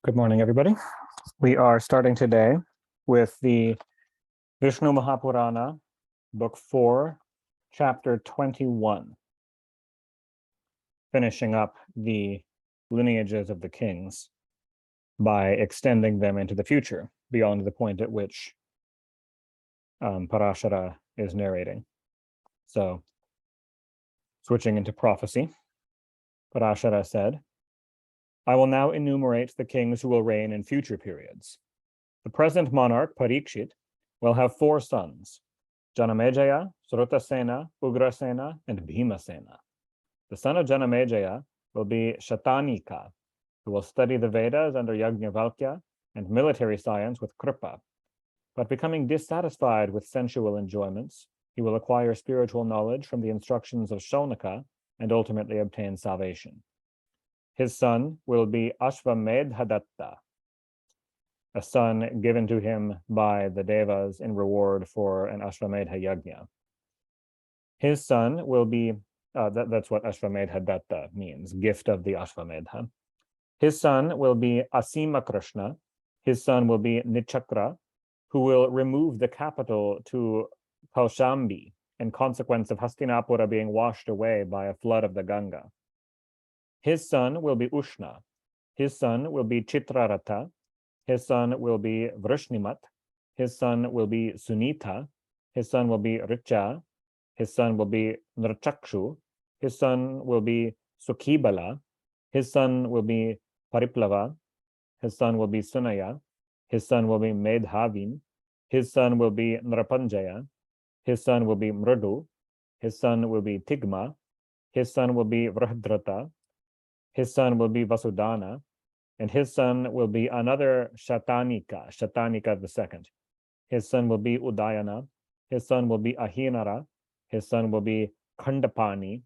Good morning, everybody. We are starting today with the Vishnu Mahapurana, Book 4, Chapter 21, finishing up the lineages of the kings by extending them into the future, beyond the point at which Parashara is narrating. So, switching into prophecy, Parashara said, I will now enumerate the kings who will reign in future periods. The present monarch, Parikshit, will have 4 sons, Janamejaya, Srutasena, Ugrasena, and Bhimasena. The son of Janamejaya will be Shatanika, who will study the Vedas under Yajnavalkya and military science with Kripa. But becoming dissatisfied with sensual enjoyments, he will acquire spiritual knowledge from the instructions of Shaunaka and ultimately obtain salvation. His son will be Ashvamedhadatta, a son given to him by the Devas in reward for an Ashvamedha Yajna. His son will be, that's what Ashvamedhadatta means, gift of the Ashvamedha. His son will be Asima Krishna. His son will be Nichakra, who will remove the capital to Kaushambi in consequence of Hastinapura being washed away by a flood of the Ganga. His son will be Ushna. His son will be Chitraratha. His son will be Vrishnimat. His son will be Sunita. His son will be Richa. His son will be Nrachakshu. His son will be Sukhibala. His son will be Pariplava. His son will be Sunaya. His son will be Medhavin. His son will be Nrapanjaya. His son will be Mradu. His son will be Tigma. His son will be Vrahadrata. His son will be Vasudana. And his son will be another Shatanika the second. His son will be Udayana. His son will be Ahinara. His son will be Khandapani.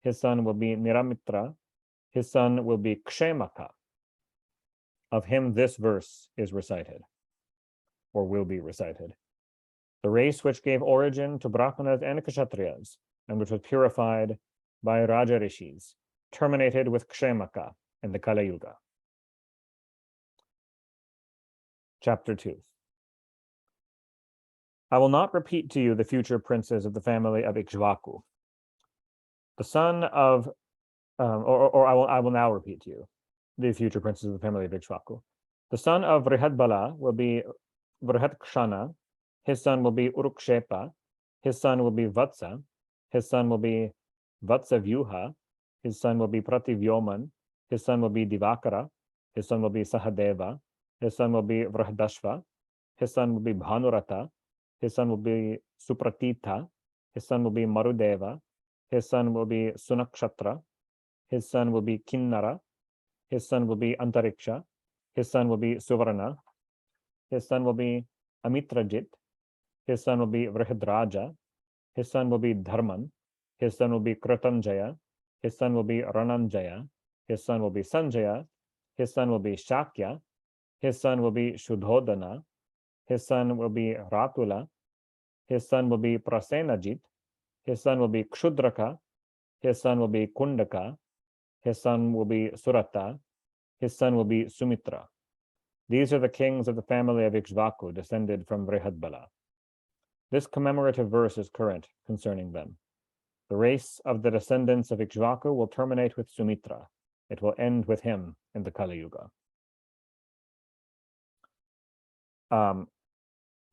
His son will be Niramitra. His son will be Kshemaka. Of him this verse is recited, or will be recited. The race which gave origin to Brahmanas and Kshatriyas, and which was purified by Raja Rishis, terminated with Kshemaka in the Kali Yuga. Chapter 2. I will not repeat to you the future princes of the family of Ikshvaku. The son of, I will now repeat to you the future princes of the family of Ikshvaku. The son of Vrihadbala will be Vrihadkshana. His son will be Urukshepa. His son will be Vatsa. His son will be Vatsavyuha. His son will be Prativyoman. His son will be Divakara. His son will be Sahadeva. His son will be Vrahadashva. His son will be Bhanurata. His son will be Supratita. His son will be Marudeva. His son will be Sunakshatra. His son will be Kinnara. His son will be Antariksha. His son will be Suvarna. His son will be Amitrajit. His son will be Vrihadraja. His son will be Dharman. His son will be Kratanjaya. His son will be Rananjaya. His son will be Sanjaya. His son will be Shakya. His son will be Shudhodana. His son will be Ratula. His son will be Prasenajit. His son will be Kshudraka. His son will be Kundaka. His son will be Surata. His son will be Sumitra. These are the kings of the family of Ikshvaku, descended from Vrihadbala. This commemorative verse is current concerning them. The race of the descendants of Ikshvaku will terminate with Sumitra. It will end with him in the Kali Yuga.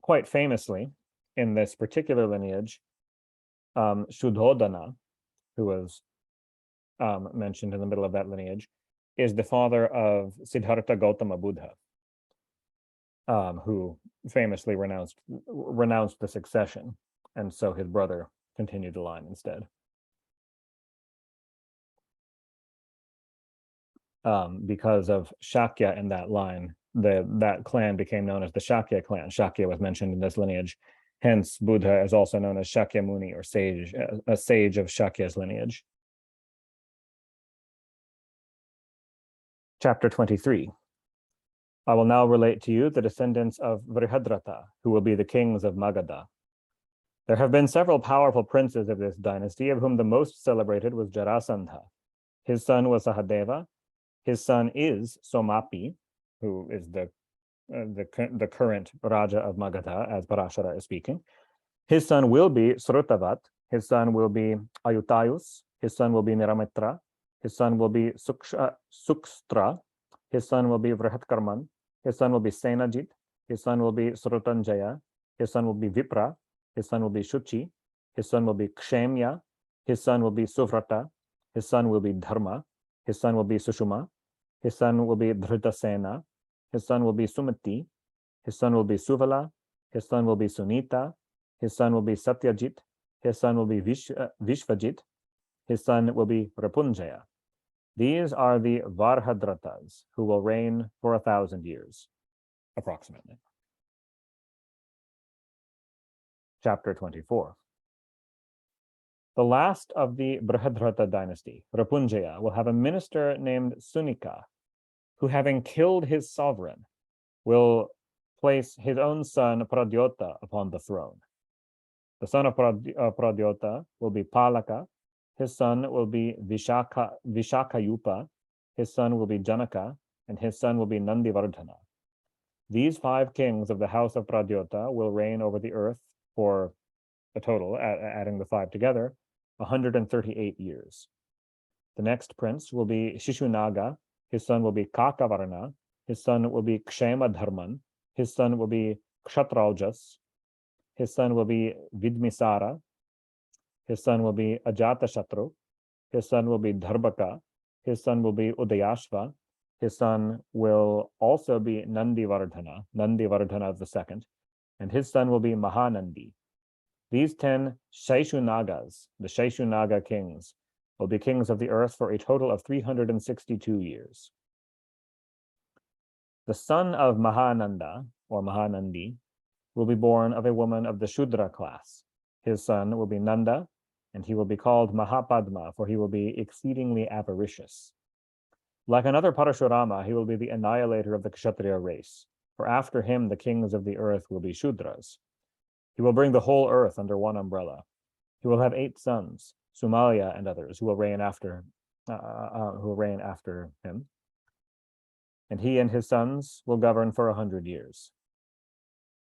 Quite famously, in this particular lineage, Shudhodana, who was mentioned in the middle of that lineage, is the father of Siddhartha Gautama Buddha, who famously renounced the succession, and so his brother continued the line instead. Because of Shakya in that line, that clan became known as the Shakya clan. Shakya was mentioned in this lineage. Hence, Buddha is also known as Shakyamuni, or sage, a sage of Shakya's lineage. Chapter 23. I will now relate to you the descendants of Vrihadrata, who will be the kings of Magadha. There have been several powerful princes of this dynasty, of whom the most celebrated was Jarasandha. His son was Sahadeva. His son is Somapi. who is the current Raja of Magadha, as Parashara is speaking. His son will be Srutavat. His son will be Ayutayus. His son will be Niramitra. His son will be Sukstra. His son will be Vrihatkarman. His son will be Senajit. His son will be Srutanjaya. His son will be Vipra. His son will be Shuchi. His son will be Kshemya. His son will be Suvrata. His son will be Dharma. His son will be Sushuma. His son will be Dhritasena. His son will be Sumati. His son will be Suvala. His son will be Sunita. His son will be Satyajit. His son will be Vishvajit. His son will be Rapunjaya. These are the Varhadratas who will reign for 1,000 years, approximately. Chapter 24. The last of the Brihadrata dynasty, Rapunjaya, will have a minister named Sunika, who, having killed his sovereign, will place his own son Pradyota upon the throne. The son of Pradyota will be Palaka. His son will be Vishakayupa. His son will be Janaka, and his son will be Nandivardhana. These 5 kings of the house of Pradyota will reign over the earth for a total, adding the 5 together, 138 years. The next prince will be Shishunaga. His son will be Kakavarna. His son will be Kshema Dharman. His son will be Kshatraujas. His son will be Vidmisara. His son will be Ajatashatru. His son will be Dharbaka. His son will be Udayashva. His son will also be Nandivardhana. Nandivardhana is the second. And his son will be Mahanandi. These 10 Shaishunagas, the Shaishunaga kings, will be kings of the earth for a total of 362 years. The son of Mahananda, or Mahanandi, will be born of a woman of the Shudra class. His son will be Nanda, and he will be called Mahapadma, for he will be exceedingly avaricious. Like another Parashurama, he will be the annihilator of the Kshatriya race, for after him the kings of the earth will be Shudras. He will bring the whole earth under one umbrella. He will have 8 sons, Sumalya and others, who will reign after him. And he and his sons will govern for 100 years.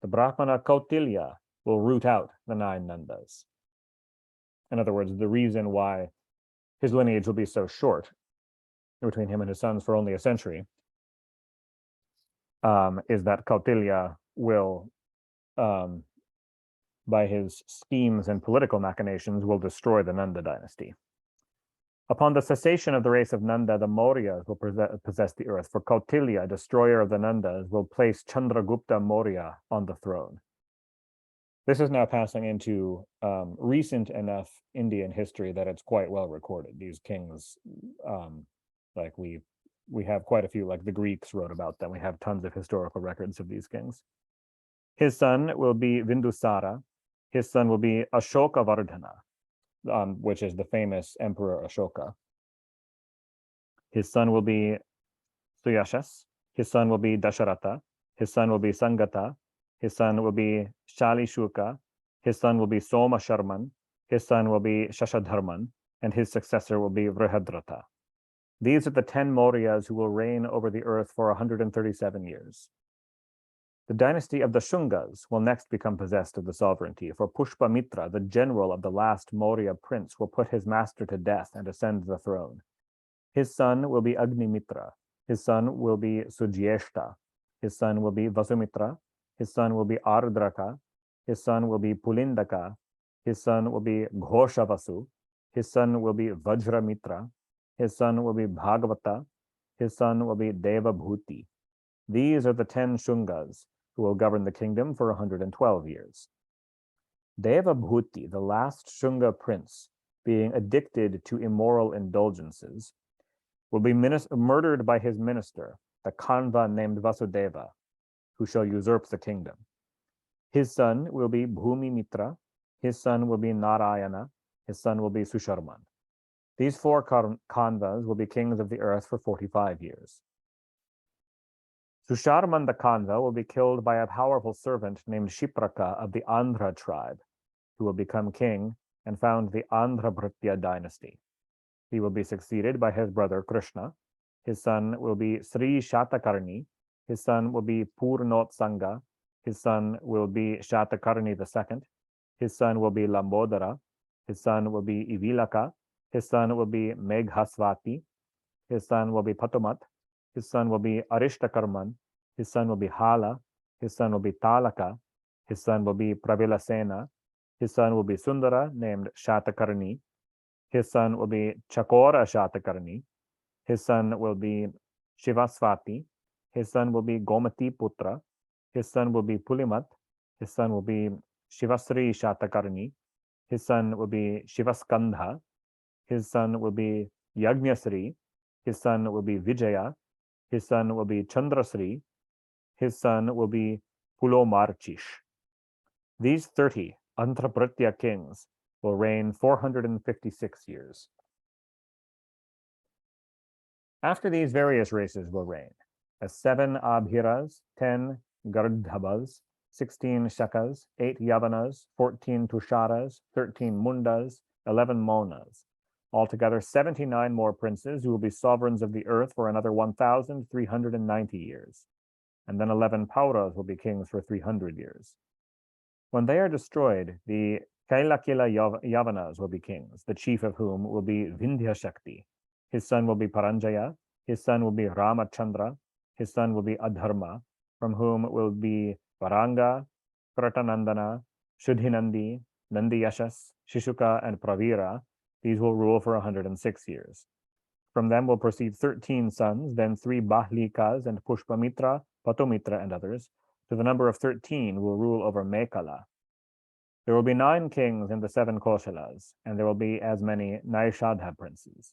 The Brahmana Kautilya will root out the 9 Nandas. In other words, the reason why his lineage will be so short, between him and his sons for only a century, is that Kautilya will, by his schemes and political machinations, will destroy the Nanda dynasty. Upon the cessation of the race of Nanda, the Mauryas will possess the earth, for Kautilya, destroyer of the Nandas, will place Chandragupta Maurya on the throne. This is now passing into recent enough Indian history that it's quite well recorded. These kings, like we have quite a few, like the Greeks wrote about them. We have tons of historical records of these kings. His son will be Vindusara. His son will be Ashoka Vardhana, which is the famous Emperor Ashoka. His son will be Suyashas. His son will be Dasharatha. His son will be Sangata. His son will be Shalishuka. His son will be Soma Sharman. His son will be Shashadharman. And his successor will be Vrihadrata. These are the 10 Mauryas who will reign over the earth for 137 years. The dynasty of the Shungas will next become possessed of the sovereignty, for Pushpamitra, the general of the last Maurya prince, will put his master to death and ascend the throne. His son will be Agnimitra. His son will be Sujyeshta. His son will be Vasumitra. His son will be Ardraka. His son will be Pulindaka. His son will be Ghoshavasu. His son will be Vajramitra. His son will be Bhagavata. His son will be Devabhuti. These are the 10 Shungas who will govern the kingdom for 112 years. Devabhuti, the last Shunga prince, being addicted to immoral indulgences, will be murdered by his minister, the Kanva named Vasudeva, who shall usurp the kingdom. His son will be Bhumi Mitra. His son will be Narayana. His son will be Susharman. These 4 Kanvas will be kings of the earth for 45 years. Susharman the Kanva will be killed by a powerful servant named Shipraka of the Andhra tribe, who will become king and found the Andhra-Bhritya dynasty. He will be succeeded by his brother Krishna. His son will be Sri Shatakarni. His son will be Purnotsanga. His son will be Shatakarni II. His son will be Lambodara. His son will be Ivilaka. His son will be Meghasvati. His son will be Patumat. His son will be Arishtakarman. His son will be Hala. His son will be Talaka. His son will be Pravilasena. His son will be Sundara, named Shatakarni. His son will be Chakora Shatakarni. His son will be Shivasvati. His son will be Gomati Putra. His son will be Pulimat. His son will be Shivasri Shatakarni. His son will be Shivaskandha. His son will be Yajnasri. His son will be Vijaya. His son will be Chandrasri. His son will be Pulomarchish. These 30 Antrapratya kings will reign 456 years. After these, various races will reign, as 7 Abhiras, 10 Gardhabas, 16 Shakas, 8 Yavanas, 14 Tusharas, 13 Mundas, 11 Monas. Altogether 79 more princes who will be sovereigns of the earth for another 1,390 years. And then 11 Pauras will be kings for 300 years. When they are destroyed, the Kailakila Yavanas will be kings, the chief of whom will be Vindhya Shakti. His son will be Paranjaya. His son will be Ramachandra. His son will be Adharma, from whom will be Varanga, Pratanandana, Shuddhinandi, Nandiyashas, Shishuka, and Pravira. These will rule for 106 years. From them will proceed 13 sons, then 3 Bahlikas and Pushpamitra, Patomitra, and others. To the number of 13 will rule over Mekala. There will be 9 kings in the 7 Koshalas, and there will be as many Naishadha princes.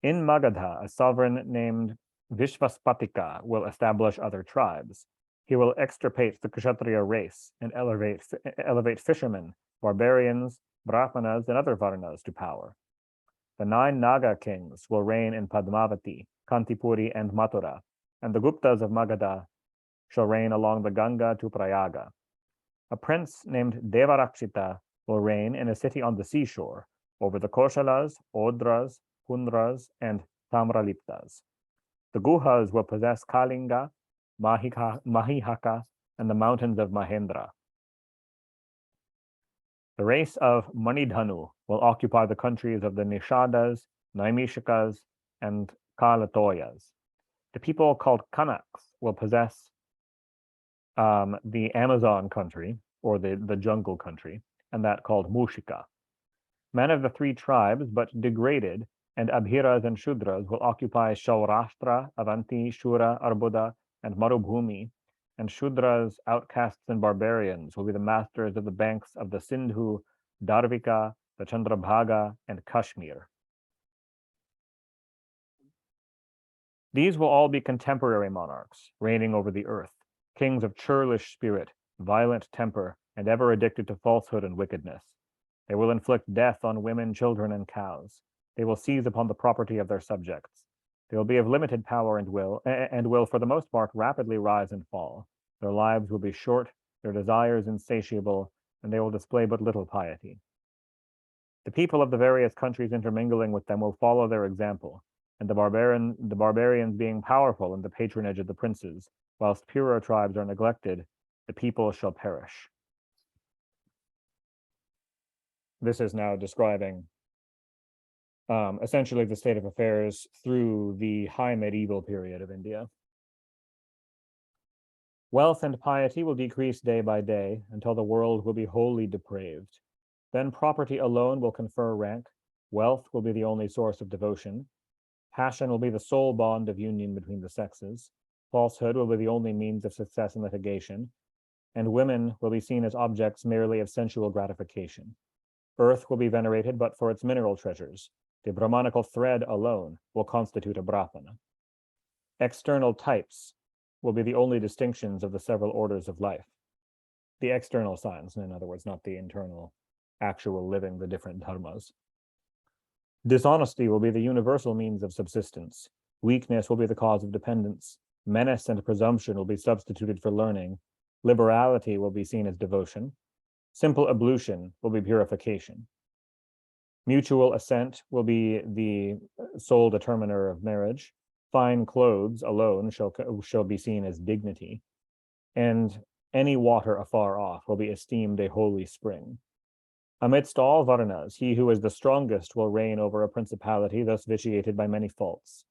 In Magadha, a sovereign named Vishvaspatika will establish other tribes. He will extirpate the Kshatriya race and elevate fishermen, barbarians, Brahmanas, and other Varnas to power. The 9 Naga kings will reign in Padmavati, Kantipuri, and Mathura, and the Guptas of Magadha shall reign along the Ganga to Prayaga. A prince named Devarakshita will reign in a city on the seashore over the Koshalas, Odras, Kundras, and Tamraliptas. The Guhas will possess Kalinga, Mahihaka, and the mountains of Mahendra. The race of Manidhanu will occupy the countries of the Nishadas, Naimishikas, and Kalatoyas. The people called Kanaks will possess the Amazon country, or the jungle country, and that called Mushika. Men of the 3 tribes, but degraded, and Abhiras and Shudras will occupy Shaurashtra, Avanti, Shura, Arbuda, and Marubhumi, and Shudras, outcasts and barbarians, will be the masters of the banks of the Sindhu, Darvika, the Chandrabhaga, and Kashmir. These will all be contemporary monarchs, reigning over the earth, kings of churlish spirit, violent temper, and ever addicted to falsehood and wickedness. They will inflict death on women, children, and cows. They will seize upon the property of their subjects. They will be of limited power and will, for the most part, rapidly rise and fall. Their lives will be short, their desires insatiable, and they will display but little piety. The people of the various countries intermingling with them will follow their example, and the barbarians being powerful in the patronage of the princes, whilst purer tribes are neglected, the people shall perish. This is now describing essentially the state of affairs through the high medieval period of India. Wealth and piety will decrease day by day until the world will be wholly depraved. Then property alone will confer rank. Wealth will be the only source of devotion. Passion will be the sole bond of union between the sexes. Falsehood will be the only means of success in litigation. And women will be seen as objects merely of sensual gratification. Earth will be venerated but for its mineral treasures. The Brahmanical thread alone will constitute a Brahmana. External types will be the only distinctions of the several orders of life. The external signs, in other words, not the internal, actual living, the different dharmas. Dishonesty will be the universal means of subsistence. Weakness will be the cause of dependence. Menace and presumption will be substituted for learning. Liberality will be seen as devotion. Simple ablution will be purification. Mutual assent will be the sole determiner of marriage. Fine clothes alone shall be seen as dignity, and any water afar off will be esteemed a holy spring. Amidst all Varnas, he who is the strongest will reign over a principality thus vitiated by many faults.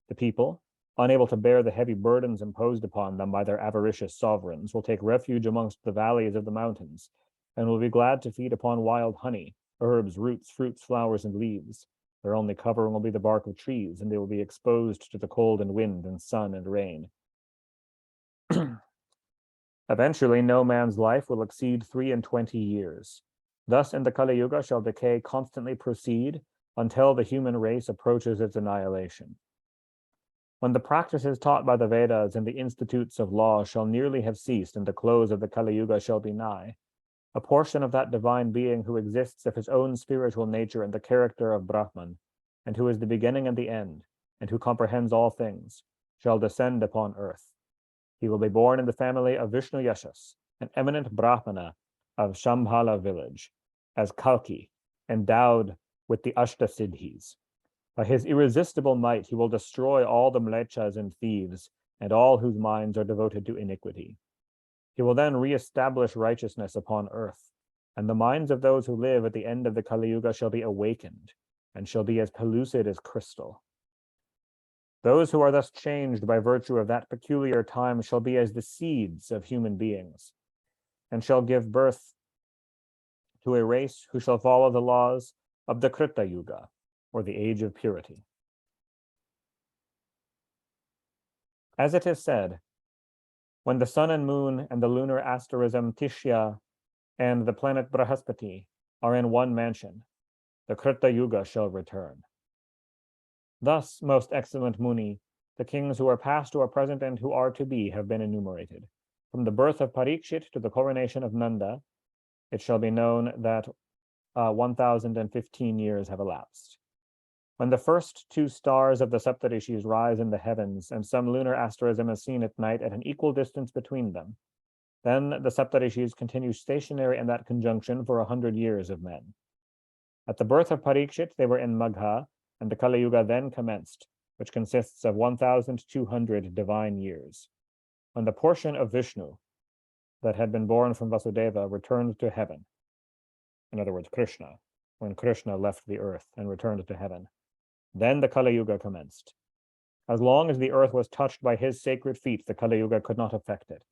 The people, unable to bear the heavy burdens imposed upon them by their avaricious sovereigns, will take refuge amongst the valleys of the mountains, and will be glad to feed upon wild honey, herbs, roots, fruits, flowers, and leaves. Their only covering will be the bark of trees, and they will be exposed to the cold and wind and sun and rain. Eventually, no man's life will exceed 23 years. Thus, in the Kali Yuga shall decay constantly proceed until the human race approaches its annihilation. When the practices taught by the Vedas and the institutes of law shall nearly have ceased and the close of the Kali Yuga shall be nigh, a portion of that divine being who exists of his own spiritual nature in the character of Brahman, and who is the beginning and the end, and who comprehends all things, shall descend upon earth. He will be born in the family of Vishnu Yashas, an eminent Brahmana of Shambhala village, as Kalki, endowed with the Ashtasiddhis. By his irresistible might, he will destroy all the mlechas and thieves, and all whose minds are devoted to iniquity. He will then reestablish righteousness upon earth, and the minds of those who live at the end of the Kali Yuga shall be awakened, and shall be as pellucid as crystal. Those who are thus changed by virtue of that peculiar time shall be as the seeds of human beings, and shall give birth to a race who shall follow the laws of the Krita Yuga, or the age of purity. As it is said, when the sun and moon and the lunar asterism Tishya and the planet Brahaspati are in one mansion, the Krita Yuga shall return. Thus, most excellent Muni, the kings who are past, who are present, and who are to be have been enumerated. From the birth of Parikshit to the coronation of Nanda, it shall be known that 1,015 years have elapsed. When the first two stars of the Saptarishis rise in the heavens, and some lunar asterism is seen at night at an equal distance between them, then the Saptarishis continue stationary in that conjunction for 100 years of men. At the birth of Parikshit, they were in Magha, and the Kali Yuga then commenced, which consists of 1,200 divine years. When the portion of Vishnu that had been born from Vasudeva returned to heaven, in other words, Krishna, when Krishna left the earth and returned to heaven, then the Kali Yuga commenced. As long as the earth was touched by his sacred feet, the Kali Yuga could not affect it.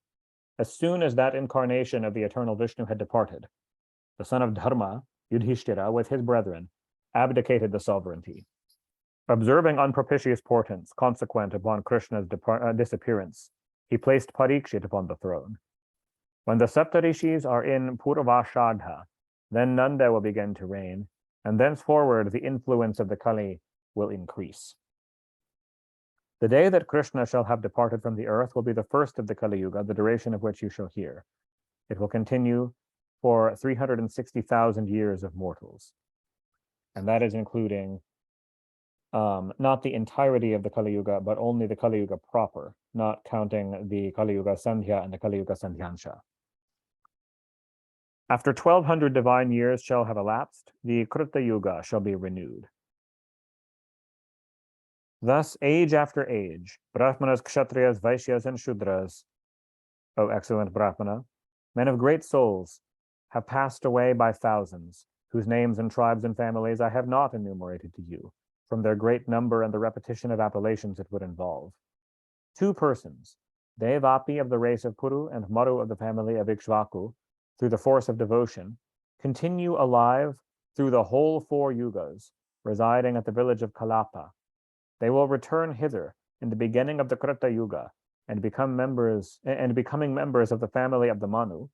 As soon as that incarnation of the eternal Vishnu had departed, the son of Dharma, Yudhishthira, with his brethren, abdicated the sovereignty. Observing unpropitious portents consequent upon Krishna's disappearance, he placed Parikshit upon the throne. When the Saptarishis are in Purvashadha, then Nanda will begin to reign, and thenceforward the influence of the Kali will increase. The day that Krishna shall have departed from the earth will be the first of the Kali Yuga, the duration of which you shall hear. It will continue for 360,000 years of mortals. And that is including not the entirety of the Kali Yuga, but only the Kali Yuga proper, not counting the Kali Yuga Sandhya and the Kali Yuga Sandhyansha. After 1,200 divine years shall have elapsed, the Krita Yuga shall be renewed. Thus, age after age, Brahmanas, Kshatriyas, Vaishyas, and Shudras, O excellent Brahmana, men of great souls, have passed away by thousands, whose names and tribes and families I have not enumerated to you, from their great number and the repetition of appellations it would involve. 2 persons, Devapi of the race of Kuru and Maru of the family of Ikshvaku, through the force of devotion, continue alive through the whole 4 yugas, residing at the village of Kalapa. They will return hither in the beginning of the Krita Yuga and becoming members of the family of the Manu,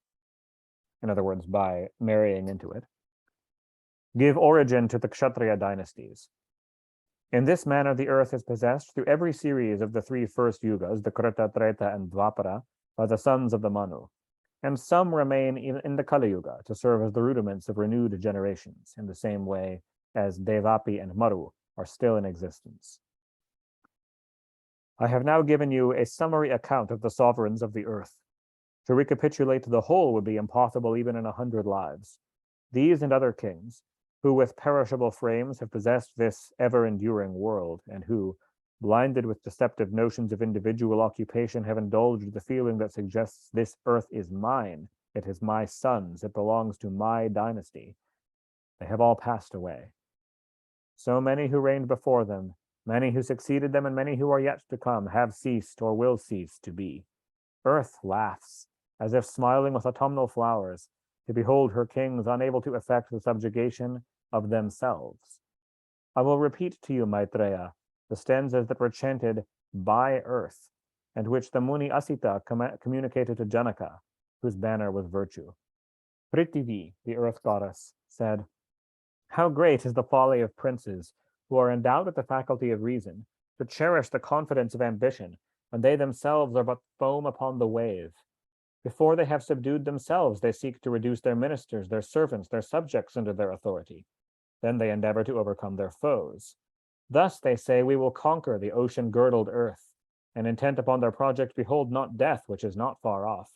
in other words, by marrying into it, give origin to the Kshatriya dynasties. In this manner, the earth is possessed through every series of the 3 first yugas, the Krita, Treta, and Dvapara, by the sons of the Manu, and some remain in the Kali Yuga to serve as the rudiments of renewed generations, in the same way as Devapi and Maru are still in existence. I have now given you a summary account of the sovereigns of the earth. To recapitulate the whole would be impossible even in 100 lives. These and other kings, who with perishable frames have possessed this ever-enduring world, and who, blinded with deceptive notions of individual occupation, have indulged the feeling that suggests this earth is mine, it is my son's, it belongs to my dynasty. They have all passed away. So many who reigned before them, many who succeeded them, and many who are yet to come, have ceased or will cease to be. Earth laughs, as if smiling with autumnal flowers, to behold her kings unable to effect the subjugation of themselves. I will repeat to you, Maitreya, the stanzas that were chanted by earth, and which the Muni Asita communicated to Janaka, whose banner was virtue. Prithvi, the earth goddess, said, "How great is the folly of princes, who are endowed with the faculty of reason, to cherish the confidence of ambition, when they themselves are but foam upon the wave. Before they have subdued themselves, they seek to reduce their ministers, their servants, their subjects under their authority. Then they endeavor to overcome their foes. Thus they say, we will conquer the ocean-girdled earth, and intent upon their project, behold not death, which is not far off.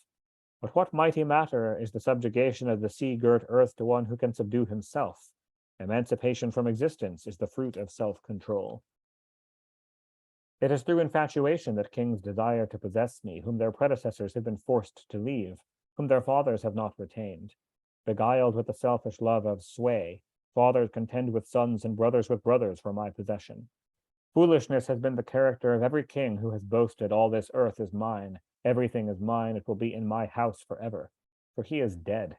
But what mighty matter is the subjugation of the sea-girt earth to one who can subdue himself? Emancipation from existence is the fruit of self-control. It is through infatuation that kings desire to possess me, whom their predecessors have been forced to leave, whom their fathers have not retained. Beguiled with the selfish love of sway, fathers contend with sons and brothers with brothers for my possession. Foolishness has been the character of every king who has boasted, all this earth is mine, everything is mine, it will be in my house forever. For he is dead.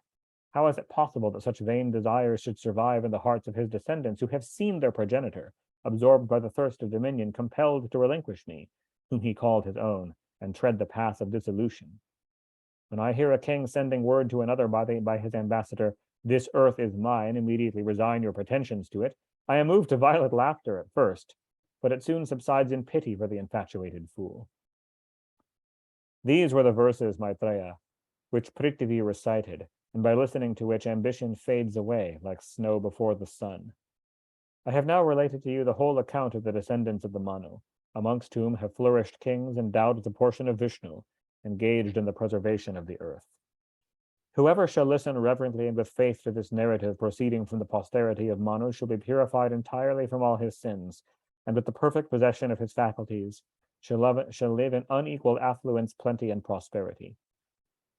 How is it possible that such vain desires should survive in the hearts of his descendants, who have seen their progenitor, absorbed by the thirst of dominion, compelled to relinquish me, whom he called his own, and tread the path of dissolution? When I hear a king sending word to another by his ambassador, this earth is mine, immediately resign your pretensions to it, I am moved to violent laughter at first, but it soon subsides in pity for the infatuated fool. These were the verses, Maitreya, which Prithvi recited, and by listening to which ambition fades away like snow before the sun. I have now related to you the whole account of the descendants of the Manu, amongst whom have flourished kings endowed with a portion of Vishnu, engaged in the preservation of the earth. Whoever shall listen reverently and with faith to this narrative proceeding from the posterity of Manu shall be purified entirely from all his sins, and with the perfect possession of his faculties shall live in unequaled affluence, plenty, and prosperity.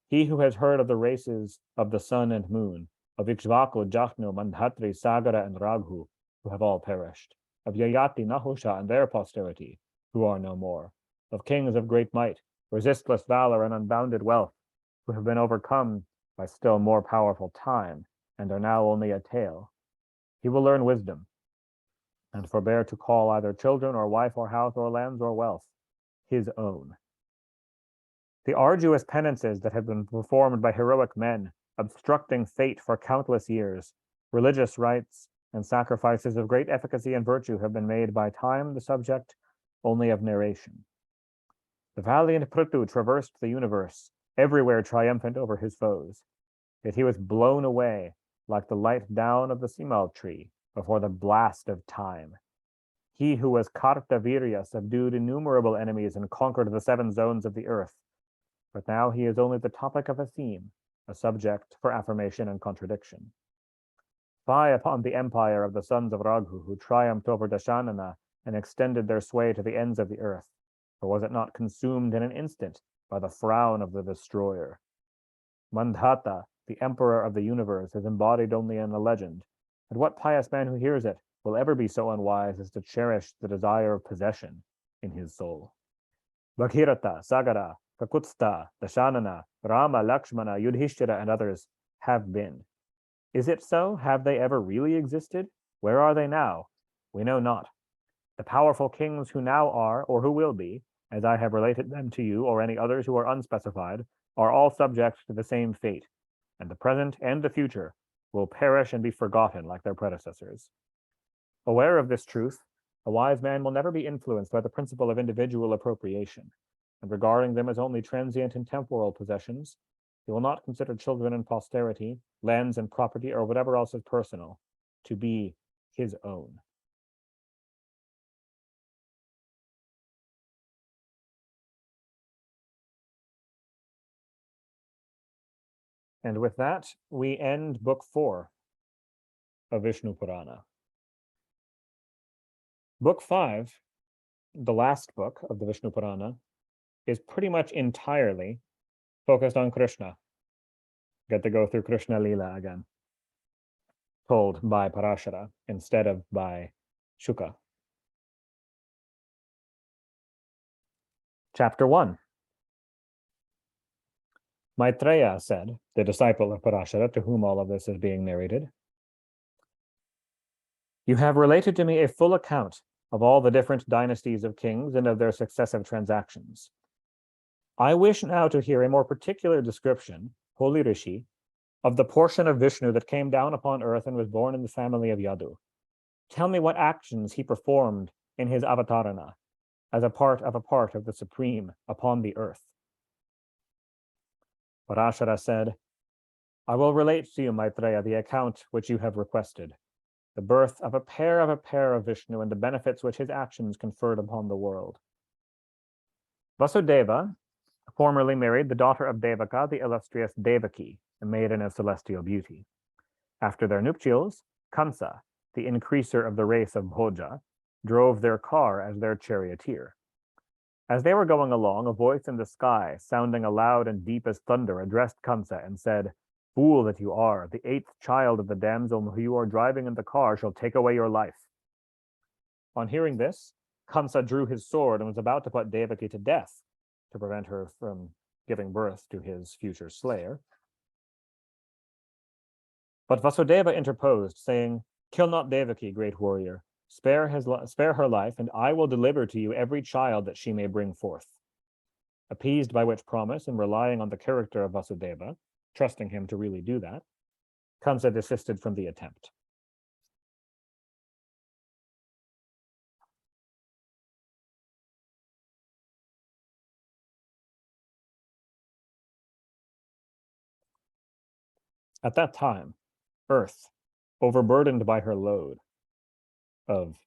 He who has heard of the races of the sun and moon, of Ikshvaku, Jahnu, Mandhatri, Sagara, and Raghu, who have all perished, of Yayati, Nahusha, and their posterity, who are no more, of kings of great might, resistless valor, and unbounded wealth, who have been overcome by still more powerful time, and are now only a tale. He will learn wisdom, and forbear to call either children or wife or house or lands or wealth his own. The arduous penances that have been performed by heroic men, obstructing fate for countless years, religious rites, and sacrifices of great efficacy and virtue have been made by time the subject only of narration. The valiant Prithu traversed the universe, everywhere triumphant over his foes. Yet he was blown away like the light down of the simal tree before the blast of time. He who was Kartavirya subdued innumerable enemies and conquered the 7 zones of the earth. But now he is only the topic of a theme, a subject for affirmation and contradiction. Fie upon the empire of the sons of Raghu, who triumphed over Dashanana and extended their sway to the ends of the earth, for was it not consumed in an instant by the frown of the destroyer? Mandhata, the emperor of the universe, is embodied only in a legend, and what pious man who hears it will ever be so unwise as to cherish the desire of possession in his soul? Bhagirath, Sagara, Kakutstha, Dashanana, Rama, Lakshmana, Yudhishthira, and others have been. Is it so? Have they ever really existed? Where are they now? We know not. The powerful kings who now are, or who will be, as I have related them to you, or any others who are unspecified, are all subject to the same fate, and the present and the future will perish and be forgotten like their predecessors. Aware of this truth, a wise man will never be influenced by the principle of individual appropriation, and regarding them as only transient and temporal possessions, he will not consider children and posterity, lands and property, or whatever else is personal, to be his own. And with that, we end Book 4 of Vishnu Purana. Book 5 the last book of the Vishnu Purana is pretty much entirely focused on Krishna. Get to go through Krishna Lila again, told by Parashara instead of by Shuka. Chapter 1. Maitreya said, the disciple of Parashara, to whom all of this is being narrated, "You have related to me a full account of all the different dynasties of kings and of their successive transactions. I wish now to hear a more particular description, Holy Rishi, of the portion of Vishnu that came down upon earth and was born in the family of Yadu. Tell me what actions he performed in his avatarana, as a part of the Supreme upon the earth." Parashara said, "I will relate to you, Maitreya, the account which you have requested, the birth of a pair of Vishnu and the benefits which his actions conferred upon the world. Vasudeva formerly married the daughter of Devaka, the illustrious Devaki, a maiden of celestial beauty. After their nuptials, Kamsa, the increaser of the race of Bhoja, drove their car as their charioteer. As they were going along, a voice in the sky, sounding aloud and deep as thunder, addressed Kamsa and said, 'Fool that you are, the 8th child of the damsel who you are driving in the car shall take away your life.' On hearing this, Kamsa drew his sword and was about to put Devaki to death to prevent her from giving birth to his future slayer. But Vasudeva interposed, saying, 'Kill not Devaki, great warrior. Spare her life, and I will deliver to you every child that she may bring forth.' Appeased by which promise and relying on the character of Vasudeva, trusting him to really do that, Kamsa desisted from the attempt. At that time, Earth, overburdened by her load of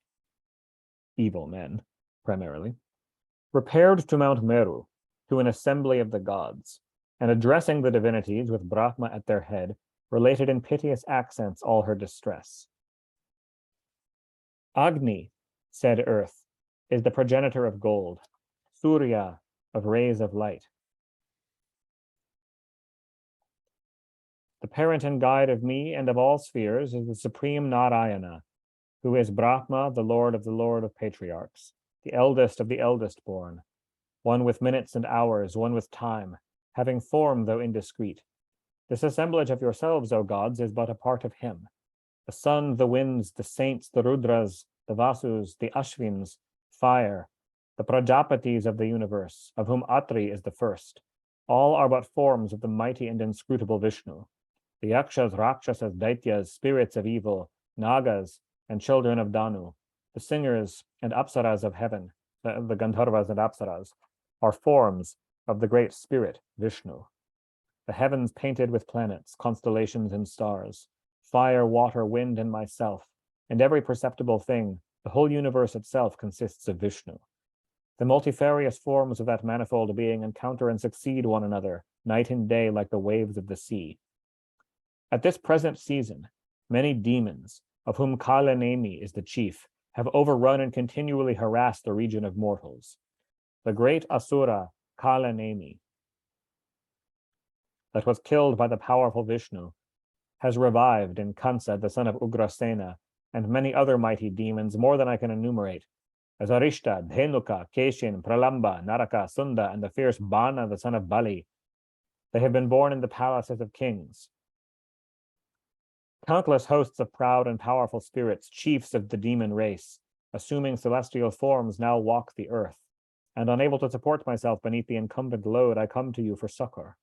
evil men, primarily, repaired to Mount Meru, to an assembly of the gods, and addressing the divinities with Brahma at their head, related in piteous accents all her distress. 'Agni,' said Earth, 'is the progenitor of gold, Surya of rays of light. The parent and guide of me and of all spheres is the supreme Narayana, who is Brahma, the Lord of patriarchs, the eldest of the eldest born, one with minutes and hours, one with time, having form though indiscreet. This assemblage of yourselves, O gods, is but a part of him. The sun, the winds, the saints, the Rudras, the Vasus, the Ashvins, fire, the Prajapatis of the universe, of whom Atri is the first, all are but forms of the mighty and inscrutable Vishnu. The Yakshas, Rakshasas, Daityas, spirits of evil, Nagas, and children of Danu, the singers and Apsaras of heaven, the Gandharvas and Apsaras, are forms of the great spirit, Vishnu. The heavens painted with planets, constellations, and stars, fire, water, wind, and myself, and every perceptible thing, the whole universe itself consists of Vishnu. The multifarious forms of that manifold being encounter and succeed one another, night and day, like the waves of the sea. At this present season, many demons, of whom Kalanemi is the chief, have overrun and continually harassed the region of mortals. The great Asura, Kalanemi, that was killed by the powerful Vishnu, has revived in Kansa, the son of Ugrasena, and many other mighty demons, more than I can enumerate, as Arishta, Dhenuka, Keshin, Pralamba, Naraka, Sunda, and the fierce Bana, the son of Bali. They have been born in the palaces of kings. Countless hosts of proud and powerful spirits, chiefs of the demon race, assuming celestial forms, now walk the earth, and unable to support myself beneath the incumbent load, I come to you for succor.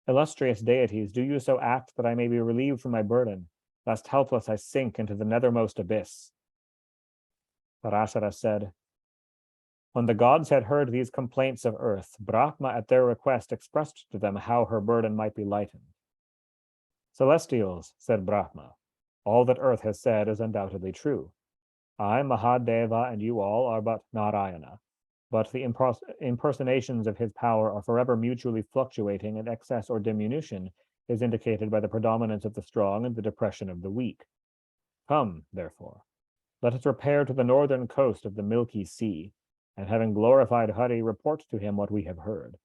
Illustrious deities, do you so act that I may be relieved from my burden, lest helpless I sink into the nethermost abyss." Parashara said, "When the gods had heard these complaints of earth, Brahma at their request expressed to them how her burden might be lightened. 'Celestials,' said Brahma, 'all that earth has said is undoubtedly true. I, Mahadeva, and you all are but Narayana, but the impersonations of his power are forever mutually fluctuating, and excess or diminution is indicated by the predominance of the strong and the depression of the weak. Come, therefore, let us repair to the northern coast of the Milky Sea, and having glorified Hari, report to him what we have heard.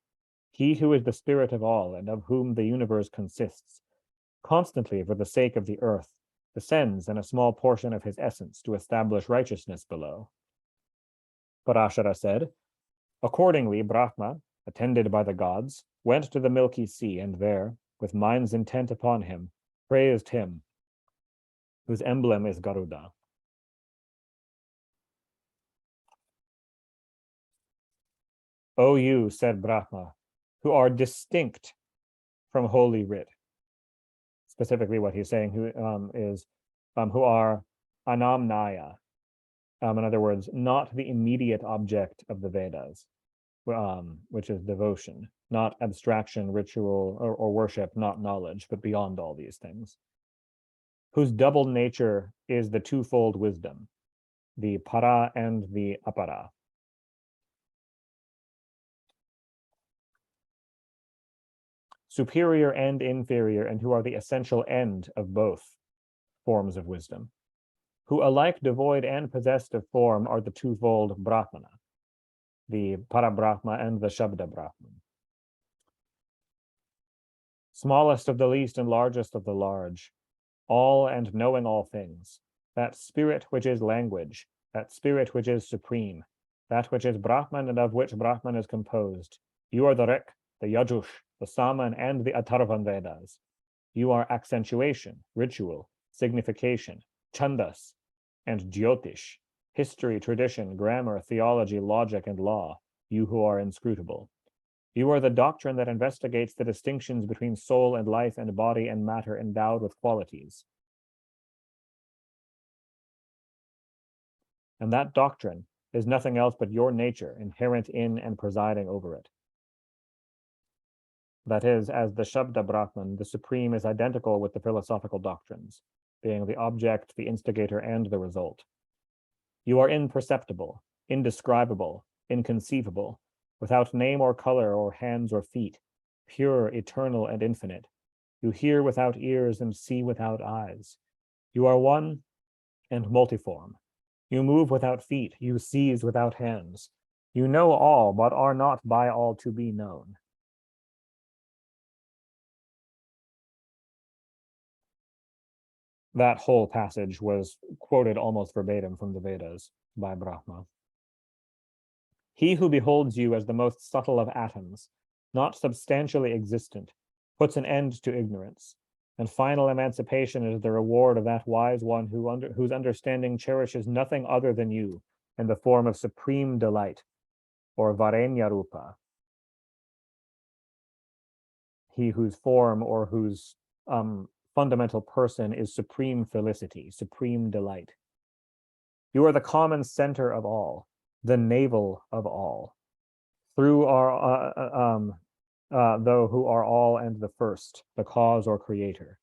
He who is the spirit of all, and of whom the universe consists, constantly for the sake of the earth, descends in a small portion of his essence to establish righteousness below. Parashara said, accordingly, Brahma, attended by the gods, went to the milky sea, and there, with minds intent upon him, praised him, whose emblem is Garuda. O you, said Brahma, who are distinct from Holy Writ. Specifically, what he's saying who are anamnaya. In other words, not the immediate object of the Vedas, which is devotion, not abstraction, ritual, or worship, not knowledge, but beyond all these things. Whose double nature is the twofold wisdom, the para and the apara. Superior and inferior, and who are the essential end of both forms of wisdom, who alike devoid and possessed of form are the twofold Brahmana, the Para-Brahma and the Shabda-Brahman. Smallest of the least and largest of the large, all and knowing all things, that spirit which is language, that spirit which is supreme, that which is Brahman and of which Brahman is composed. You are the Rik, the Yajush, the Saman, and the Atharvan Vedas. You are accentuation, ritual, signification, chandas, and jyotish, history, tradition, grammar, theology, logic, and law, you who are inscrutable. You are the doctrine that investigates the distinctions between soul and life and body and matter endowed with qualities. And that doctrine is nothing else but your nature, inherent in and presiding over it. That is, as the Shabda Brahman, the supreme is identical with the philosophical doctrines, being the object, the instigator, and the result. You are imperceptible, indescribable, inconceivable, without name or color or hands or feet, pure, eternal, and infinite. You hear without ears and see without eyes. You are one and multiform. You move without feet, you seize without hands. You know all, but are not by all to be known. That whole passage was quoted almost verbatim from the Vedas by Brahma. He who beholds you as the most subtle of atoms, not substantially existent, puts an end to ignorance, and final emancipation is the reward of that wise one whose understanding cherishes nothing other than you in the form of supreme delight, or Varenya Rupa. He whose form or whose fundamental person is supreme felicity, supreme delight. You are the common center of all, the navel of all. Through our though who are all and the first, the cause or creator,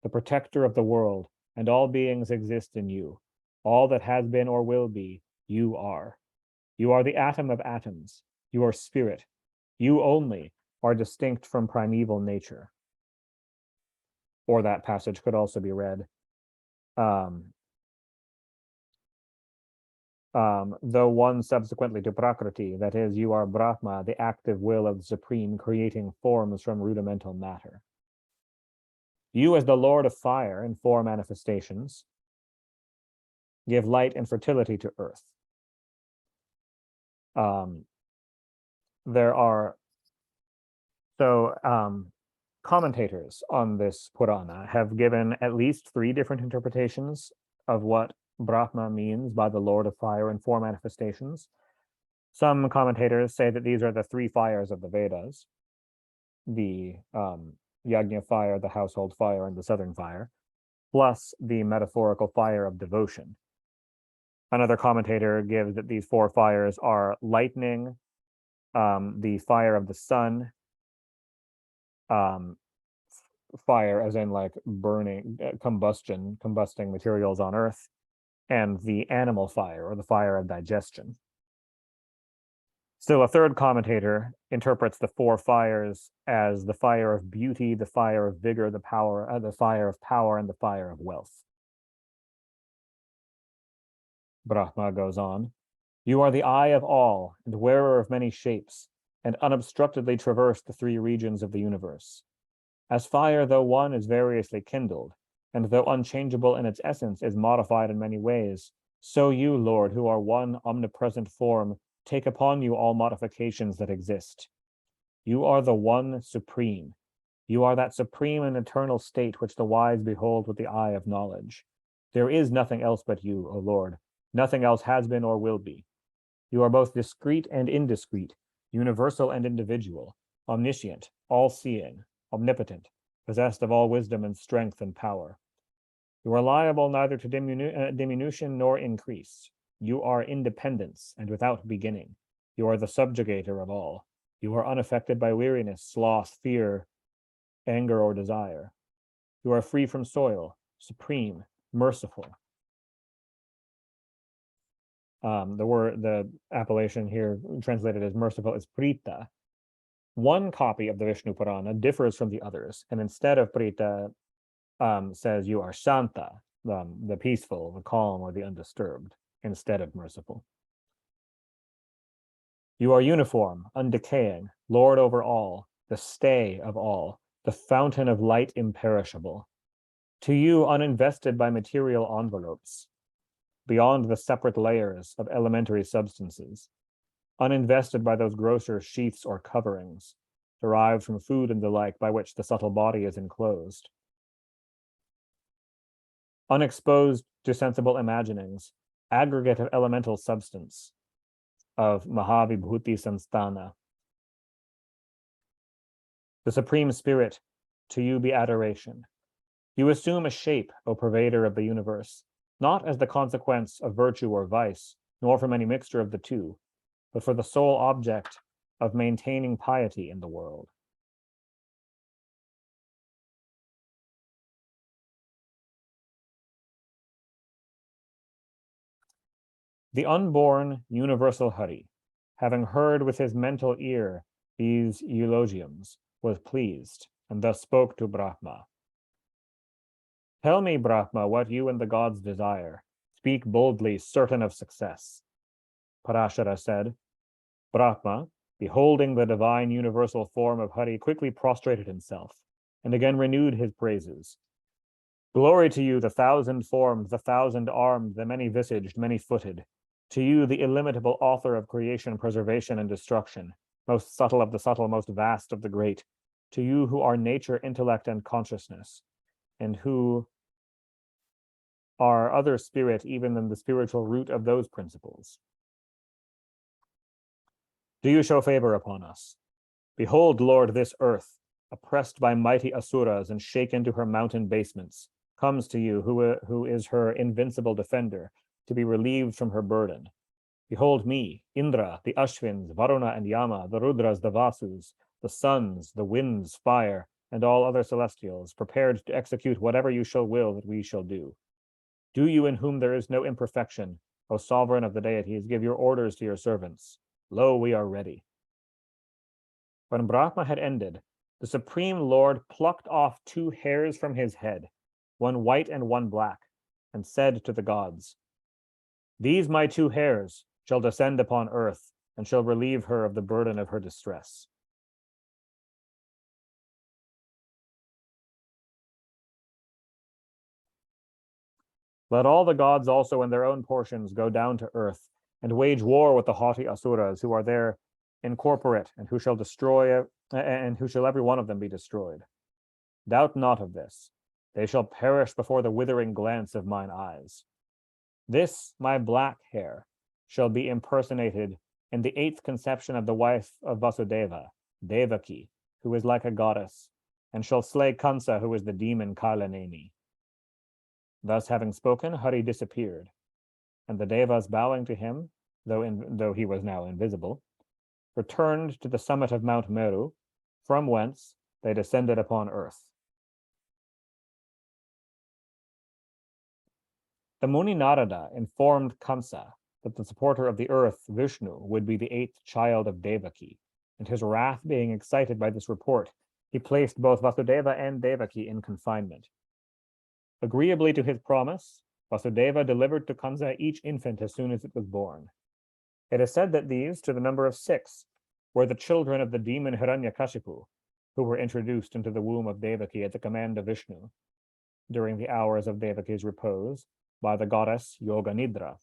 the protector of the world, and all beings exist in you. All that has been or will be, you are. You are the atom of atoms. You are spirit. You only are distinct from primeval nature. Or that passage could also be read, though one subsequently to Prakriti, that is, you are Brahma, the active will of the Supreme, creating forms from rudimental matter. You, as the Lord of Fire in four manifestations, give light and fertility to earth. There are commentators on this Purana have given at least 3 different interpretations of what Brahma means by the Lord of Fire in 4 manifestations. Some commentators say that these are the 3 fires of the Vedas, the Yajna fire, the household fire, and the southern fire, plus the metaphorical fire of devotion. Another commentator gives that these 4 fires are lightning, the fire of the sun, fire as in like burning, combusting materials on earth, and the animal fire, or the fire of digestion. Still, a third commentator interprets the 4 fires as the fire of beauty, the fire of vigor, the fire of power, and the fire of wealth. Brahma goes on. You are the eye of all, and wearer of many shapes, and unobstructedly traverse the three regions of the universe. As fire, though one, is variously kindled, and though unchangeable in its essence, is modified in many ways, so you, Lord, who are one omnipresent form, take upon you all modifications that exist. You are the one supreme. You are that supreme and eternal state which the wise behold with the eye of knowledge. There is nothing else but you, O Lord. Nothing else has been or will be. You are both discrete and indiscrete, universal and individual, omniscient, all-seeing, omnipotent, possessed of all wisdom and strength and power. You are liable neither to diminution nor increase. You are independence and without beginning. You are the subjugator of all. You are unaffected by weariness, sloth, fear, anger, or desire. You are free from soil, supreme, merciful. The appellation here translated as merciful is Prita. One copy of the Vishnu Purana differs from the others, and instead of Prita, says you are Shanta, the peaceful, the calm, or the undisturbed, instead of merciful. You are uniform, undecaying, Lord over all, the stay of all, the fountain of light imperishable. To you, uninvested by material envelopes, beyond the separate layers of elementary substances, uninvested by those grosser sheaths or coverings, derived from food and the like by which the subtle body is enclosed. Unexposed to sensible imaginings, aggregate of elemental substance, of Mahavibhuti Samstana. The Supreme Spirit, to you be adoration. You assume a shape, O pervader of the universe, not as the consequence of virtue or vice, nor from any mixture of the two, but for the sole object of maintaining piety in the world. The unborn universal Hari, having heard with his mental ear these eulogiums, was pleased, and thus spoke to Brahma. Tell me, Brahma, what you and the gods desire. Speak boldly, certain of success. Parashara said. Brahma, beholding the divine universal form of Hari, quickly prostrated himself, and again renewed his praises. Glory to you, the thousand-formed, the thousand-armed, the many-visaged, many-footed. To you, the illimitable author of creation, preservation, and destruction, most subtle of the subtle, most vast of the great. To you who are nature, intellect, and consciousness, and who are other spirit even than the spiritual root of those principles. Do you show favor upon us? Behold, Lord, this earth, oppressed by mighty asuras and shaken to her mountain basements, comes to you, who is her invincible defender, to be relieved from her burden. Behold me, Indra, the Ashvins, Varuna and Yama, the Rudras, the Vasus, the suns, the winds, fire, and all other celestials, prepared to execute whatever you shall will that we shall do. Do you, in whom there is no imperfection, O sovereign of the deities, give your orders to your servants. Lo, we are ready. When Brahma had ended, the Supreme Lord plucked off 2 hairs from his head, one white and one black, and said to the gods, These my 2 hairs shall descend upon earth, and shall relieve her of the burden of her distress. Let all the gods also in their own portions go down to earth, and wage war with the haughty asuras who are there incorporate, and who shall every one of them be destroyed. Doubt not of this. They shall perish before the withering glance of mine eyes. This, my black hair, shall be impersonated in the 8th conception of the wife of Vasudeva, Devaki, who is like a goddess, and shall slay Kansa, who is the demon Kalaneni. Thus having spoken, Hari disappeared, and the Devas, bowing to him, though he was now invisible, returned to the summit of Mount Meru, from whence they descended upon earth. The Muni Narada informed Kamsa that the supporter of the earth, Vishnu, would be the 8th child of Devaki, and his wrath being excited by this report, he placed both Vasudeva and Devaki in confinement. Agreeably to his promise, Vasudeva delivered to Kamsa each infant as soon as it was born. It is said that these, to the number of 6, were the children of the demon Hiranyakashipu, who were introduced into the womb of Devaki at the command of Vishnu during the hours of Devaki's repose by the goddess Yoga Nidra,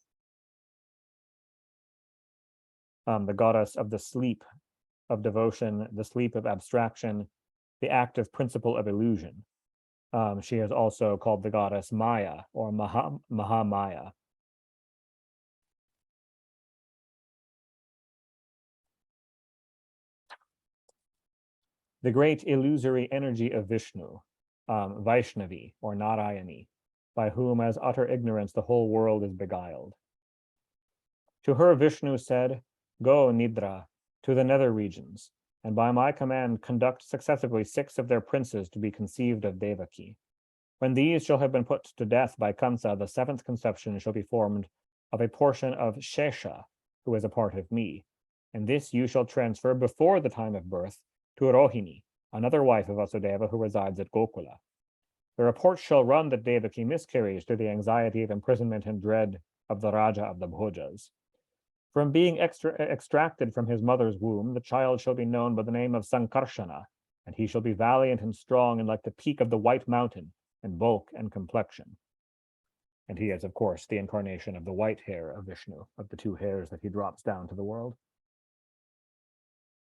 the goddess of the sleep of devotion, the sleep of abstraction, the active principle of illusion. She is also called the goddess Maya or Mahamaya. The great illusory energy of Vishnu, Vaishnavi or Narayani, by whom as utter ignorance the whole world is beguiled. To her Vishnu said, "Go, Nidra, to the nether regions, and by my command conduct successively 6 of their princes to be conceived of Devaki. When these shall have been put to death by Kamsa, the 7th conception shall be formed of a portion of Shesha, who is a part of me, and this you shall transfer before the time of birth to Rohini, another wife of Vasudeva who resides at Gokula. The report shall run that Devaki miscarries through the anxiety of imprisonment and dread of the Raja of the Bhojas. From being extracted from his mother's womb, the child shall be known by the name of Sankarshana, and he shall be valiant and strong and like the peak of the White Mountain in bulk and complexion." And he is, of course, the incarnation of the white hair of Vishnu, of the 2 hairs that he drops down to the world.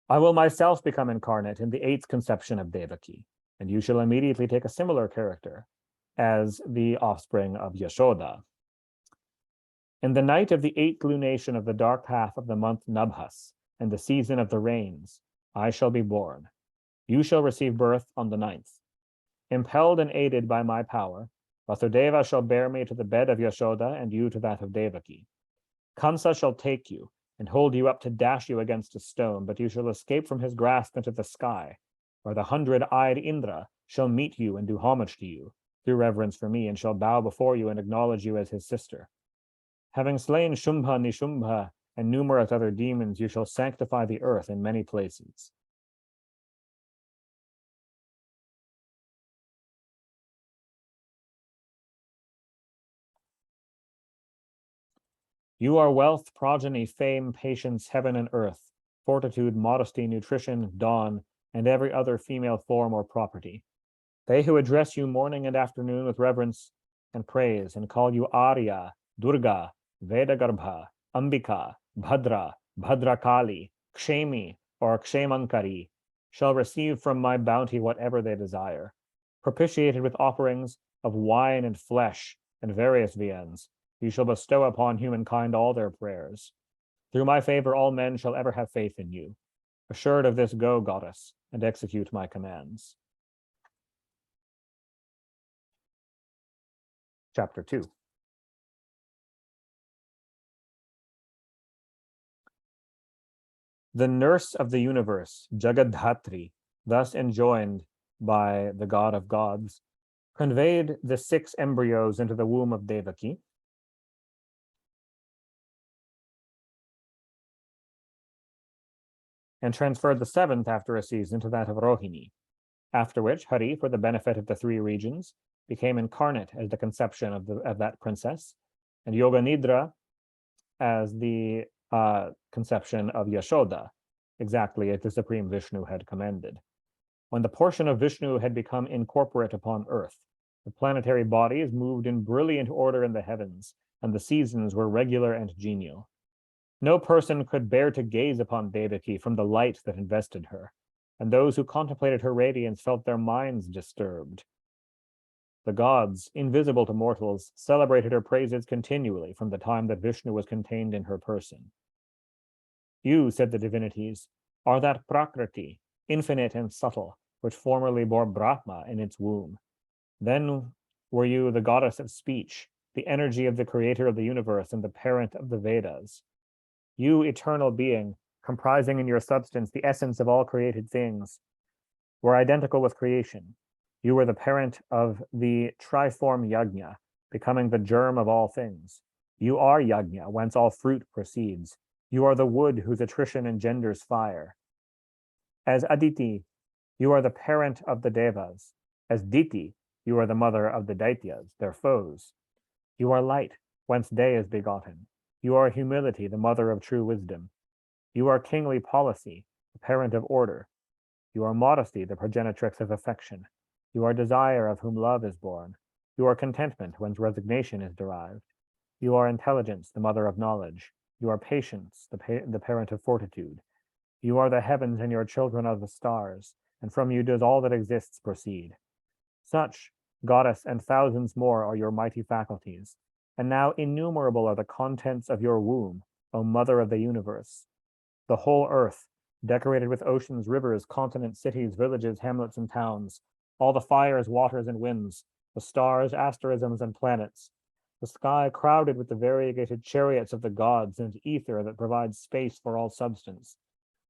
"I will myself become incarnate in the 8th conception of Devaki, and you shall immediately take a similar character as the offspring of Yashoda. In the night of the 8th lunation of the dark half of the month Nabhas, and the season of the rains, I shall be born. You shall receive birth on the 9th. Impelled and aided by my power, Vasudeva shall bear me to the bed of Yashoda and you to that of Devaki. Kamsa shall take you and hold you up to dash you against a stone, but you shall escape from his grasp into the sky, where the 100-eyed Indra shall meet you and do homage to you, through reverence for me, and shall bow before you and acknowledge you as his sister. Having slain Shumbha, Nishumbha, and numerous other demons, you shall sanctify the earth in many places." "You are wealth, progeny, fame, patience, heaven and earth, fortitude, modesty, nutrition, dawn, and every other female form or property. They who address you morning and afternoon with reverence and praise, and call you Arya, Durga, Vedagarbha, Ambika, Bhadra, Bhadrakali, Kshemi, or Kshemankari, shall receive from my bounty whatever they desire, propitiated with offerings of wine and flesh and various viands. You shall bestow upon humankind all their prayers. Through my favor, all men shall ever have faith in you. Assured of this, go, goddess, and execute my commands." Chapter 2. The nurse of the universe, Jagadhatri, thus enjoined by the god of gods, conveyed the 6 embryos into the womb of Devaki, and transferred the 7th after a season to that of Rohini, after which Hari, for the benefit of the 3 regions, became incarnate as the conception of that princess, and Yoga Nidra as the conception of Yashoda, exactly as the Supreme Vishnu had commanded. When the portion of Vishnu had become incorporate upon earth, the planetary bodies moved in brilliant order in the heavens, and the seasons were regular and genial. No person could bear to gaze upon Devaki from the light that invested her, and those who contemplated her radiance felt their minds disturbed. The gods, invisible to mortals, celebrated her praises continually from the time that Vishnu was contained in her person. "You," said the divinities, "are that Prakriti, infinite and subtle, which formerly bore Brahma in its womb. Then were you the goddess of speech, the energy of the creator of the universe and the parent of the Vedas. You, eternal being, comprising in your substance the essence of all created things, were identical with creation. You were the parent of the triform yajna, becoming the germ of all things. You are yajna, whence all fruit proceeds. You are the wood whose attrition engenders fire. As Aditi, you are the parent of the Devas. As Diti, you are the mother of the Daityas, their foes. You are light, whence day is begotten. You are humility, the mother of true wisdom. You are kingly policy, the parent of order. You are modesty, the progenitrix of affection. You are desire, of whom love is born. You are contentment, whence resignation is derived. You are intelligence, the mother of knowledge. You are patience, the parent of fortitude. You are the heavens, and your children are the stars, and from you does all that exists proceed. Such, goddess, and thousands more are your mighty faculties, and now innumerable are the contents of your womb, O mother of the universe. The whole earth, decorated with oceans, rivers, continents, cities, villages, hamlets, and towns, all the fires, waters, and winds, the stars, asterisms, and planets, the sky crowded with the variegated chariots of the gods, and ether that provides space for all substance,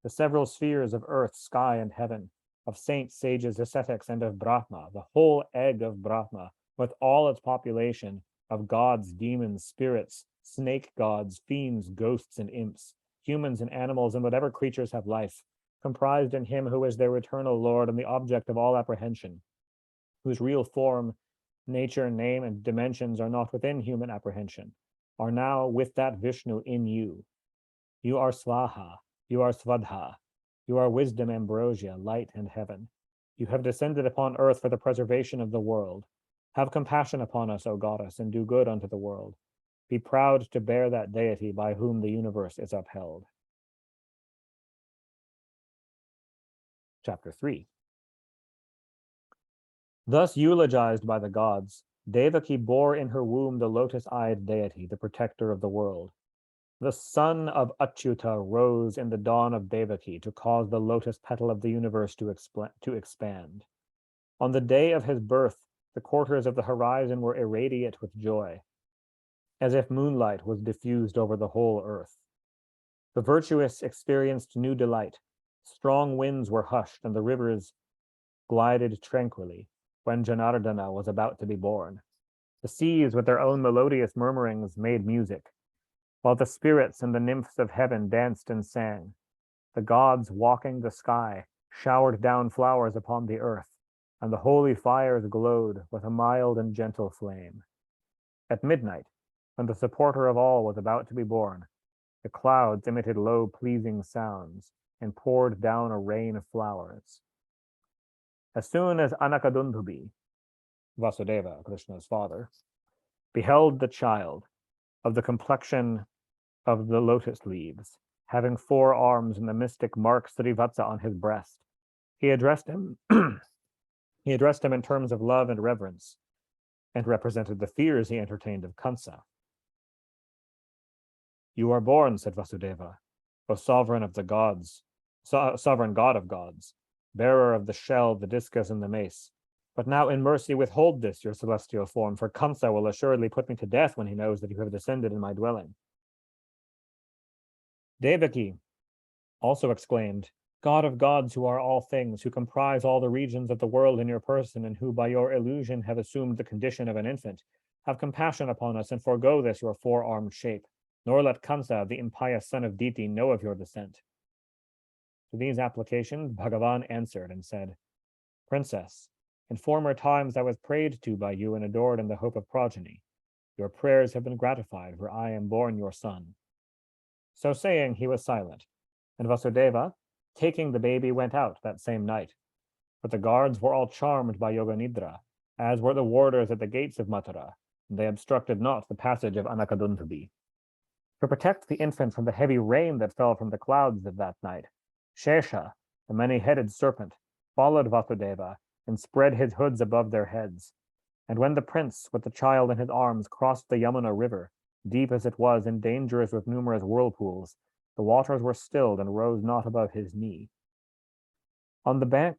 the several spheres of earth, sky, and heaven, of saints, sages, ascetics, and of Brahma, the whole egg of Brahma, with all its population of gods, demons, spirits, snake gods, fiends, ghosts, and imps, humans and animals, and whatever creatures have life, comprised in him who is their eternal Lord and the object of all apprehension, whose real form, nature, name, and dimensions are not within human apprehension, are now with that Vishnu in you. You are Swaha, you are Svadha, you are wisdom, ambrosia, light, and heaven. You have descended upon earth for the preservation of the world. Have compassion upon us, O goddess, and do good unto the world. Be proud to bear that deity by whom the universe is upheld. Chapter 3. Thus eulogized by the gods, Devaki bore in her womb the lotus-eyed deity, the protector of the world. The son of Achyuta rose in the dawn of Devaki to cause the lotus petal of the universe to expand. On the day of his birth, the quarters of the horizon were irradiate with joy, as if moonlight was diffused over the whole earth. The virtuous experienced new delight. Strong winds were hushed, and the rivers glided tranquilly when Janardana was about to be born. The seas, with their own melodious murmurings, made music, while the spirits and the nymphs of heaven danced and sang. The gods, walking the sky, showered down flowers upon the earth, and the holy fires glowed with a mild and gentle flame. At midnight, when the supporter of all was about to be born, the clouds emitted low, pleasing sounds and poured down a rain of flowers. As soon as Anakadundhubi, Vasudeva, Krishna's father, beheld the child of the complexion of the lotus leaves, having 4 arms and the mystic mark Srivatsa on his breast, he addressed him in terms of love and reverence, and represented the fears he entertained of Kansa. You are born, said Vasudeva, O sovereign of the gods, sovereign god of gods, bearer of the shell, the discus, and the mace. But now in mercy withhold this, your celestial form, for Kansa will assuredly put me to death when he knows that you have descended in my dwelling. Devaki also exclaimed, God of gods, who are all things, who comprise all the regions of the world in your person, and who by your illusion have assumed the condition of an infant, have compassion upon us and forego this your 4-armed shape, nor let Kansa, the impious son of Diti, know of your descent. To these applications, Bhagavan answered and said, Princess, in former times I was prayed to by you and adored in the hope of progeny. Your prayers have been gratified, for I am born your son. So saying, he was silent, and Vasudeva, taking the baby, went out that same night. But the guards were all charmed by Yoganidra, as were the warders at the gates of Mathura, and they obstructed not the passage of Anakaduntubi. To protect the infant from the heavy rain that fell from the clouds of that night, Shesha, the many-headed serpent, followed Vasudeva and spread his hoods above their heads. And when the prince, with the child in his arms, crossed the Yamuna river, deep as it was and dangerous with numerous whirlpools, the waters were stilled and rose not above his knee. On the bank,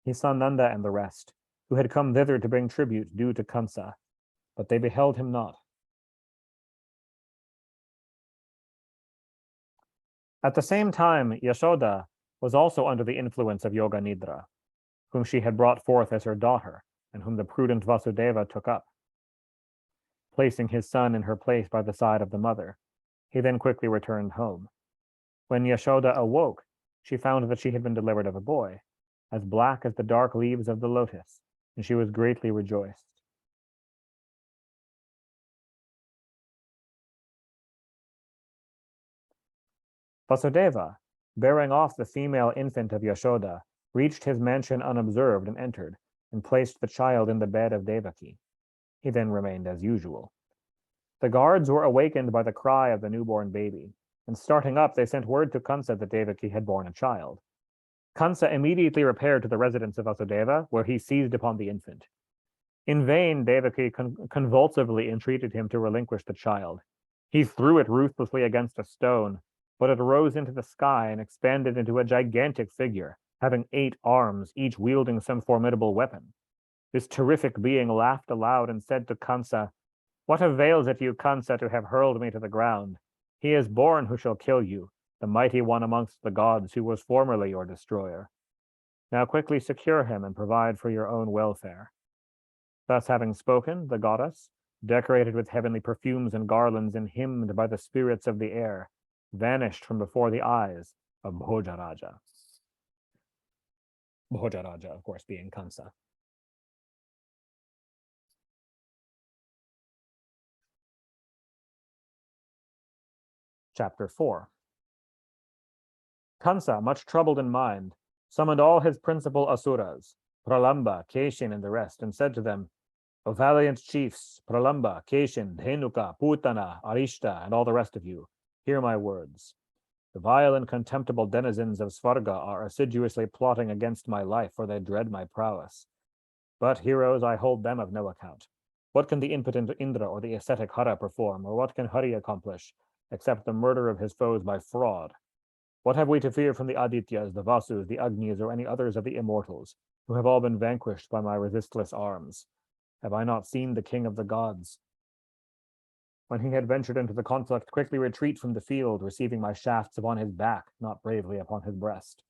he saw Nanda and the rest, who had come thither to bring tribute due to Kansa, but they beheld him not. At the same time, Yashoda was also under the influence of Yoga Nidra, whom she had brought forth as her daughter, and whom the prudent Vasudeva took up. Placing his son in her place by the side of the mother, he then quickly returned home. When Yashoda awoke, she found that she had been delivered of a boy, as black as the dark leaves of the lotus, and she was greatly rejoiced. Vasudeva, bearing off the female infant of Yashoda, reached his mansion unobserved and entered, and placed the child in the bed of Devaki. He then remained as usual. The guards were awakened by the cry of the newborn baby, and starting up, they sent word to Kansa that Devaki had borne a child. Kansa immediately repaired to the residence of Vasudeva, where he seized upon the infant. In vain, Devaki convulsively entreated him to relinquish the child. He threw it ruthlessly against a stone, but it rose into the sky and expanded into a gigantic figure, having 8 arms, each wielding some formidable weapon. This terrific being laughed aloud and said to Kansa, "What avails it you, Kansa, to have hurled me to the ground? He is born who shall kill you, the mighty one amongst the gods who was formerly your destroyer. Now quickly secure him and provide for your own welfare." Thus having spoken, the goddess, decorated with heavenly perfumes and garlands and hymned by the spirits of the air, vanished from before the eyes of Bhojaraja. Bhojaraja, of course, being Kansa. Chapter 4. Kansa, much troubled in mind, summoned all his principal asuras, Pralamba, Keshin, and the rest, and said to them, "O valiant chiefs, Pralamba, Keshin, Dhenuka, Putana, Arishta, and all the rest of you, hear my words. The vile and contemptible denizens of Svarga are assiduously plotting against my life, for they dread my prowess. But, heroes, I hold them of no account. What can the impotent Indra or the ascetic Hara perform, or what can Hari accomplish, except the murder of his foes by fraud? What have we to fear from the Adityas, the Vasus, the Agnis, or any others of the immortals, who have all been vanquished by my resistless arms? Have I not seen the king of the gods? When he had ventured into the conflict, quickly retreat from the field, receiving my shafts upon his back, not bravely upon his breast.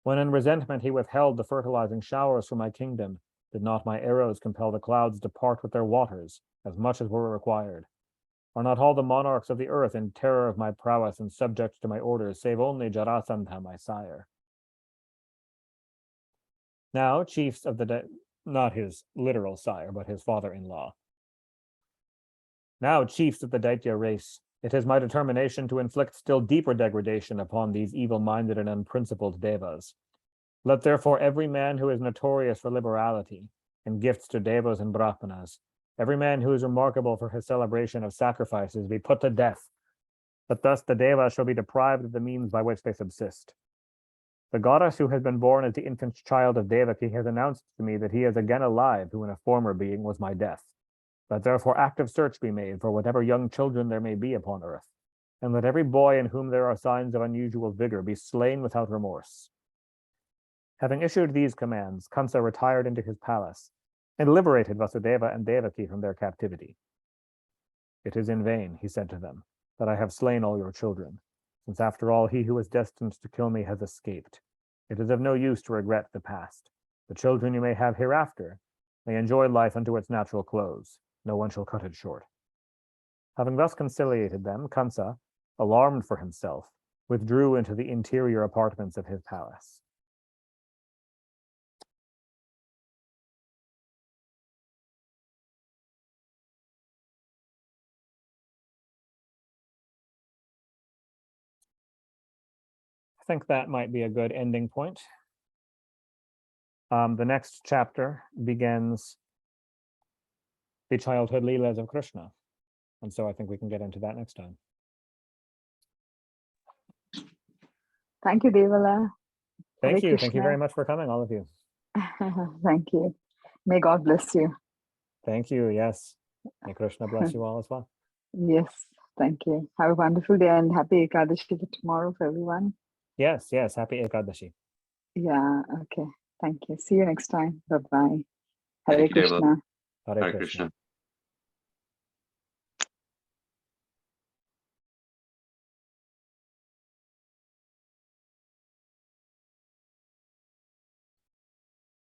When in resentment he withheld the fertilizing showers from my kingdom, did not my arrows compel the clouds to part with their waters, as much as were required? Are not all the monarchs of the earth in terror of my prowess and subject to my orders, save only Jarasandha, my sire? Now, chiefs of the not his literal sire, but his father-in-law. Now, chiefs of the Daitya race, it is my determination to inflict still deeper degradation upon these evil-minded and unprincipled devas. Let therefore every man who is notorious for liberality and gifts to devas and brahmanas, every man who is remarkable for his celebration of sacrifices, be put to death, that thus the devas shall be deprived of the means by which they subsist. The goddess who has been born as the infant child of Devaki has announced to me that he is again alive, who in a former being was my death. Let therefore active search be made for whatever young children there may be upon earth, and let every boy in whom there are signs of unusual vigor be slain without remorse. Having issued these commands, Kansa retired into his palace and liberated Vasudeva and Devaki from their captivity. "It is in vain," he said to them, "that I have slain all your children, since after all he who was destined to kill me has escaped. It is of no use to regret the past. The children you may have hereafter may enjoy life unto its natural close. No one shall cut it short." Having thus conciliated them, Kansa, alarmed for himself, withdrew into the interior apartments of his palace. I think that might be a good ending point. The next chapter begins the childhood Leelas of Krishna. And so I think we can get into that next time. Thank you, Devala. Thank Hare you. Thank you Krishna. very much for coming, all of you. Thank you. May God bless you. Thank you. Yes. May Krishna bless you all as well. Yes, thank you. Have a wonderful day and happy Ekadashi for tomorrow for everyone. Yes, yes. Happy Ekadashi. Yeah, okay. Thank you. See you next time. Bye-bye. Hare Thank you, Devala. Krishna. Hare Hare Krishna. Krishna.